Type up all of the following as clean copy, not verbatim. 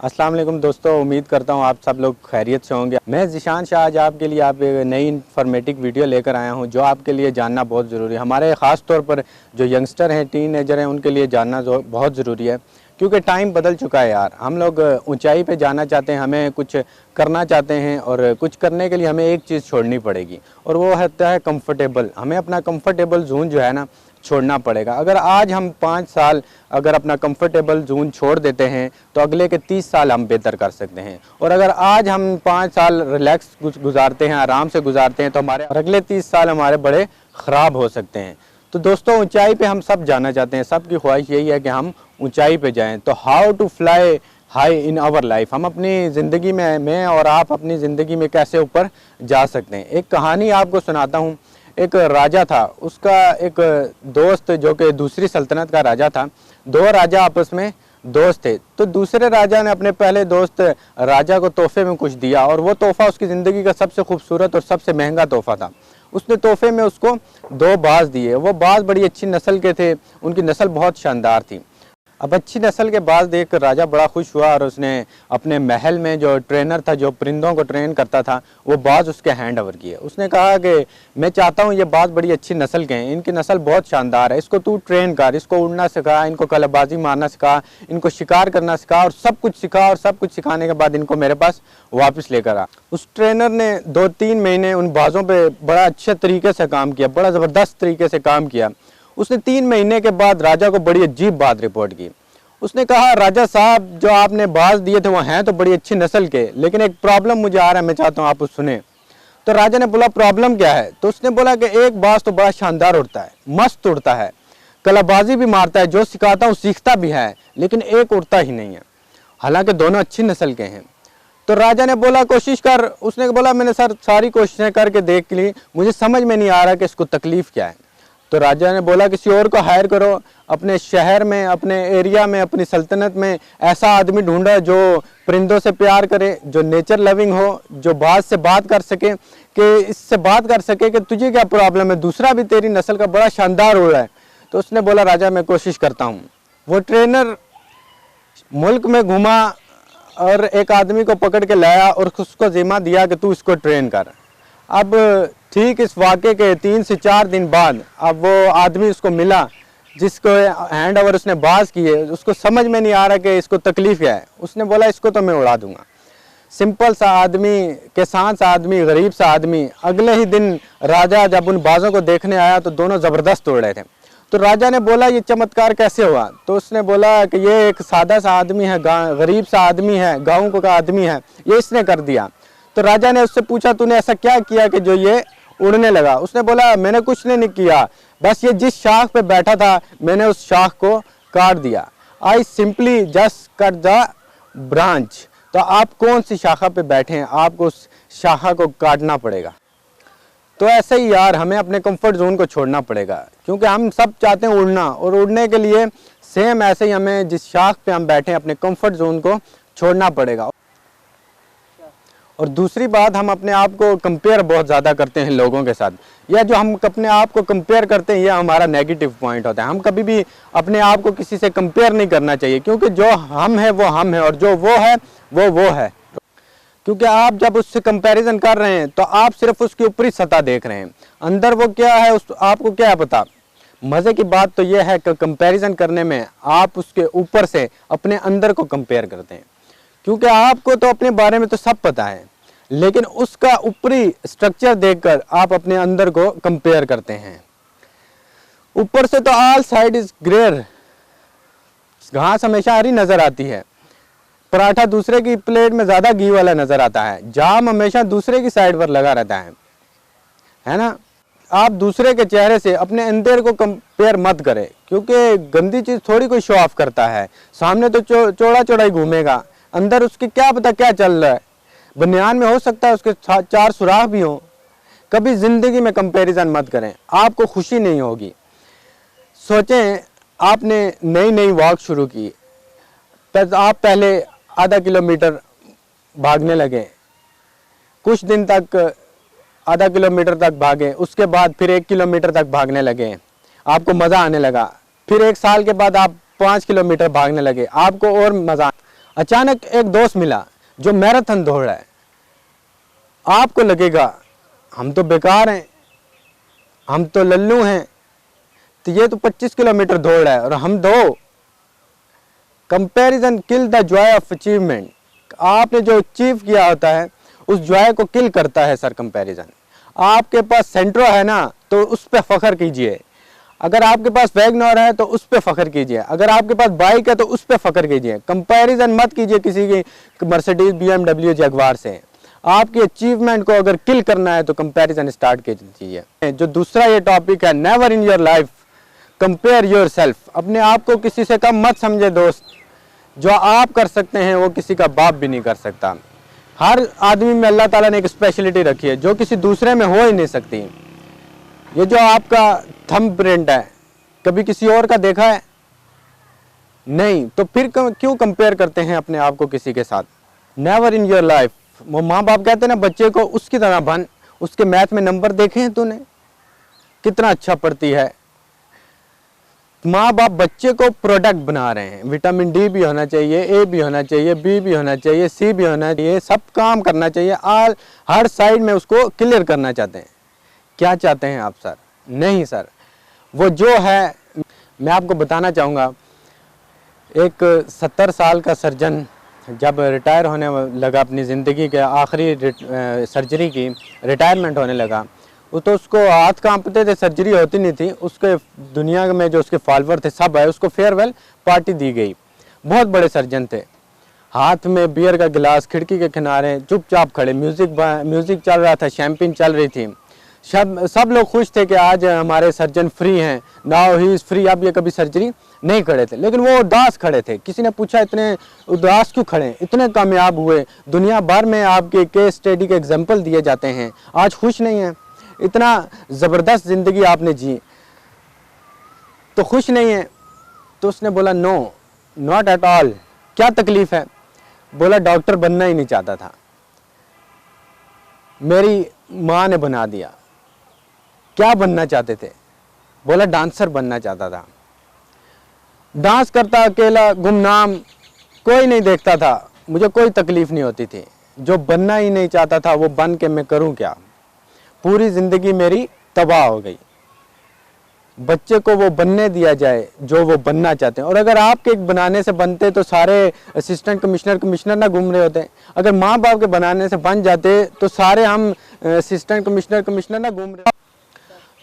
अस्सलाम वालेकुम दोस्तों, उम्मीद करता हूँ आप सब लोग खैरियत से होंगे। मैं ज़ीशान शाह आज आपके लिए आप एक नई इन्फॉर्मेटिव वीडियो लेकर आया हूँ जो आपके लिए जानना बहुत ज़रूरी है। हमारे ख़ास तौर पर जो यंगस्टर हैं, टीनेजर हैं, उनके लिए जानना बहुत ज़रूरी है क्योंकि टाइम बदल चुका है यार। हम लोग ऊंचाई पे जाना चाहते हैं, हमें कुछ करना चाहते हैं और कुछ करने के लिए हमें एक चीज़ छोड़नी पड़ेगी और वो होता है कंफर्टेबल। हमें अपना कंफर्टेबल जोन जो है ना छोड़ना पड़ेगा। अगर आज हम 5 साल अगर अपना कंफर्टेबल जोन छोड़ देते हैं तो अगले के 30 साल हम बेहतर कर सकते हैं। और अगर आज हम 5 साल रिलैक्स गुजारते हैं, आराम से गुजारते हैं, तो हमारे अगले 30 साल हमारे बड़े ख़राब हो सकते हैं। तो दोस्तों, ऊंचाई पे हम सब जाना चाहते हैं, सबकी ख्वाहिश यही है कि हम ऊंचाई पे जाएं। तो how to fly high in our life, हम अपनी ज़िंदगी में, मैं और आप अपनी ज़िंदगी में कैसे ऊपर जा सकते हैं। एक कहानी आपको सुनाता हूँ। एक राजा था, उसका एक दोस्त जो कि दूसरी सल्तनत का राजा था। दो राजा आपस में दोस्त थे। तो दूसरे राजा ने अपने पहले दोस्त राजा को तोहफे में कुछ दिया और वो तोहफा उसकी ज़िंदगी का सबसे खूबसूरत और सबसे महंगा तोहफा था। उसने तोहफे में उसको 2 बाज दिए। वो बाज बड़ी अच्छी नस्ल के थे, उनकी नस्ल बहुत शानदार थी। अब अच्छी नस्ल के बाज देख कर राजा बड़ा खुश हुआ और उसने अपने महल में जो ट्रेनर था, जो परिंदों को ट्रेन करता था, वो बाज उसके हैंड ओवर किए। उसने कहा कि मैं चाहता हूँ ये बाज बड़ी अच्छी नस्ल के हैं, इनकी नस्ल बहुत शानदार है, इसको तू ट्रेन कर, इसको उड़ना सिखा, इनको कलाबाजी मारना सिखा, इनको शिकार करना सिखा और सब कुछ सिखा। और सब कुछ सिखाने के बाद इनको मेरे पास वापस लेकर आ। उस ट्रेनर ने 2-3 महीने उन बाजों पर बड़ा अच्छे तरीके से काम किया, बड़ा ज़बरदस्त तरीके से काम किया। उसने 3 महीने के बाद राजा को बड़ी अजीब बात रिपोर्ट की। उसने कहा, राजा साहब, जो आपने बाज दिए थे वो हैं तो बड़ी अच्छी नस्ल के, लेकिन एक प्रॉब्लम मुझे आ रहा है, मैं चाहता हूँ आप उस सुने। तो राजा ने बोला, प्रॉब्लम क्या है? तो उसने बोला कि एक बाज तो बड़ा शानदार उड़ता है, मस्त उड़ता है, कलाबाजी भी मारता है, जो सिखाता हूँ सीखता भी है, लेकिन एक उड़ता ही नहीं है, हालांकि दोनों अच्छी नस्ल के हैं। तो राजा ने बोला, कोशिश कर। उसने बोला, मैंने सर सारी कोशिशें करके देख ली, मुझे समझ में नहीं आ रहा कि इसको तकलीफ़ क्या है। तो राजा ने बोला, किसी और को हायर करो, अपने शहर में, अपने एरिया में, अपनी सल्तनत में ऐसा आदमी ढूंढा जो परिंदों से प्यार करे, जो नेचर लविंग हो, जो बाज से बात कर सके, कि इससे बात कर सके कि तुझे क्या प्रॉब्लम है, दूसरा भी तेरी नस्ल का बड़ा शानदार उड़ रहा है। तो उसने बोला, राजा मैं कोशिश करता हूँ। वो ट्रेनर मुल्क में घूमा और एक आदमी को पकड़ के लाया और उसको जिम्मा दिया कि तू इसको ट्रेन कर। अब ठीक इस वाक़े के 3 से 4 दिन बाद अब वो आदमी उसको मिला जिसको हैंड ओवर उसने बाज किए। उसको समझ में नहीं आ रहा कि इसको तकलीफ़ क्या है। उसने बोला, इसको तो मैं उड़ा दूंगा। सिंपल सा आदमी, किसान सा आदमी, गरीब सा आदमी। अगले ही दिन राजा जब उन बाजों को देखने आया तो दोनों ज़बरदस्त उड़ रहे थे। तो राजा ने बोला, ये चमत्कार कैसे हुआ? तो उसने बोला कि ये एक सादा सा आदमी है, गरीब सा आदमी है, गाँव का आदमी है, ये इसने कर दिया। तो राजा ने उससे पूछा, तूने ऐसा क्या किया कि जो ये उड़ने लगा? उसने बोला, मैंने कुछ नहीं किया, बस ये जिस शाख पे बैठा था मैंने उस शाख को काट दिया। I simply just cut the branch. तो आप कौन सी शाखा पे बैठे हैं, आपको उस शाखा को काटना पड़ेगा। तो ऐसे ही यार, हमें अपने कंफर्ट जोन को छोड़ना पड़ेगा क्योंकि हम सब चाहते हैं उड़ना, और उड़ने के लिए सेम ऐसे ही हमें जिस शाख पे हम बैठे हैं अपने कंफर्ट जोन को छोड़ना पड़ेगा। और दूसरी बात, हम अपने आप को कंपेयर बहुत ज़्यादा करते हैं लोगों के साथ, या जो हम अपने आप को कंपेयर करते हैं, यह हमारा नेगेटिव पॉइंट होता है। हम कभी भी अपने आप को किसी से कंपेयर नहीं करना चाहिए क्योंकि जो हम है वो हम है और जो वो है वो है। क्योंकि आप जब उससे कंपैरिजन कर रहे हैं तो आप सिर्फ उसकी ऊपरी सतह देख रहे हैं, अंदर वो क्या है उस आपको क्या पता। मज़े की बात तो यह है कि कंपैरिजन करने में आप उसके ऊपर से अपने अंदर को कंपेयर करते हैं, क्योंकि आपको तो अपने बारे में तो सब पता है, लेकिन उसका ऊपरी स्ट्रक्चर देखकर आप अपने अंदर को कंपेयर करते हैं। ऊपर से तो ऑल साइड इज ग्रेयर, घास हमेशा हरी नजर आती है, पराठा दूसरे की प्लेट में ज्यादा घी वाला नजर आता है, जाम हमेशा दूसरे की साइड पर लगा रहता है ना। आप दूसरे के चेहरे से अपने अंदर को कंपेयर मत करें, क्योंकि गंदी चीज थोड़ी कोई शो ऑफ करता है। सामने तो चौड़ा चौड़ा ही घूमेगा, अंदर उसके क्या पता क्या चल रहा है। बनियान में हो सकता है उसके 4 सुराख भी हो। कभी जिंदगी में कंपैरिजन मत करें, आपको खुशी नहीं होगी। सोचें, आपने नई वॉक शुरू की, तो आप पहले आधा किलोमीटर भागने लगे, कुछ दिन तक आधा किलोमीटर तक भागे, उसके बाद फिर 1 किलोमीटर तक भागने लगे, आपको मज़ा आने लगा। फिर 1 साल के बाद आप 5 किलोमीटर भागने लगे, आपको और मज़ा। अचानक एक दोस्त मिला जो मैराथन दौड़ रहा है, आपको लगेगा हम तो बेकार हैं, हम तो लल्लू हैं, तो ये तो 25 किलोमीटर दौड़ रहा है और हम दो। Comparison kill the Joy of achievement. आपने जो अचीव किया होता है उस जॉय को किल करता है सर कंपैरिजन। आपके पास सेंट्रो है ना तो उस पर फख्र कीजिए, अगर आपके पास वैगनर है तो उस पर फख्र कीजिए, अगर आपके पास बाइक है तो उस पर फख्र कीजिए। कंपैरिजन मत कीजिए किसी की मर्सिडीज, BMW, जगवार से। आपकी अचीवमेंट को अगर किल करना है तो कंपैरिजन स्टार्ट कीजिए। जो दूसरा ये टॉपिक है, never in your life compare your self. अपने आप को किसी से कम मत समझे दोस्त। जो आप कर सकते हैं वो किसी का बाप भी नहीं कर सकता। हर आदमी में अल्लाह ताला ने एक स्पेशलिटी रखी है जो किसी दूसरे में हो ही नहीं सकती। ये जो आपका थंब प्रिंट है, कभी किसी और का देखा है? नहीं, तो फिर क्यों कंपेयर करते हैं अपने आप को किसी के साथ? Never in your life. वो माँ बाप कहते हैं ना बच्चे को उसकी तरह बन। उसके मैथ में नंबर देखे हैं तूने कितना अच्छा पढ़ती है? माँ बाप बच्चे को प्रोडक्ट बना रहे हैं। विटामिन डी भी होना चाहिए, ए भी होना चाहिए, बी भी होना चाहिए, सी भी होना चाहिए, सब काम करना चाहिए। हर साइड में उसको क्लियर करना चाहते हैं। क्या चाहते हैं आप सर? नहीं सर, वो जो है मैं आपको बताना चाहूँगा। एक 70 साल का सर्जन जब रिटायर होने लगा, अपनी ज़िंदगी के आखिरी सर्जरी की रिटायरमेंट होने लगा, वो तो उसको हाथ कांपते थे, सर्जरी होती नहीं थी। उसके दुनिया में जो उसके फॉलोअर थे सब है, उसको फेयरवेल पार्टी दी गई। बहुत बड़े सर्जन थे, हाथ में बियर का गिलास, खिड़की के किनारे चुपचाप खड़े, म्यूज़िक चल रहा था, शैम्पेन चल रही थी। सब लोग खुश थे कि आज हमारे सर्जन फ्री हैं, नाउ ही इज़ फ्री। अब ये कभी सर्जरी नहीं खड़े थे, लेकिन वो उदास खड़े थे। किसी ने पूछा इतने उदास क्यों खड़े, इतने कामयाब हुए, दुनिया भर में आपके केस स्टडी के एग्जाम्पल दिए जाते हैं, आज खुश नहीं हैं? इतना ज़बरदस्त ज़िंदगी आपने जी तो खुश नहीं है? तो उसने बोला नो, नॉट एट ऑल। क्या तकलीफ़ है? बोला डॉक्टर बनना ही नहीं चाहता था, मेरी माँ ने बना दिया। क्या बनना चाहते थे? बोला डांसर बनना चाहता था। डांस करता अकेला, गुमनाम, कोई नहीं देखता था, मुझे कोई तकलीफ़ नहीं होती थी। जो बनना ही नहीं चाहता था वो बन के मैं करूं क्या? पूरी ज़िंदगी मेरी तबाह हो गई। बच्चे को वो बनने दिया जाए जो वो बनना चाहते हैं। और अगर आपके बनाने से बनते तो सारे असिस्टेंट कमिश्नर ना घूम रहे होते। अगर माँ बाप के बनाने से बन जाते तो सारे हम असिस्टेंट कमिश्नर ना घूम रहे।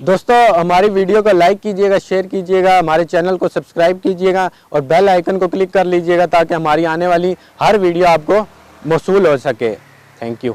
दोस्तों, हमारी वीडियो को लाइक कीजिएगा, शेयर कीजिएगा, हमारे चैनल को सब्सक्राइब कीजिएगा और बेल आइकन को क्लिक कर लीजिएगा ताकि हमारी आने वाली हर वीडियो आपको मौसूल हो सके। Thank you.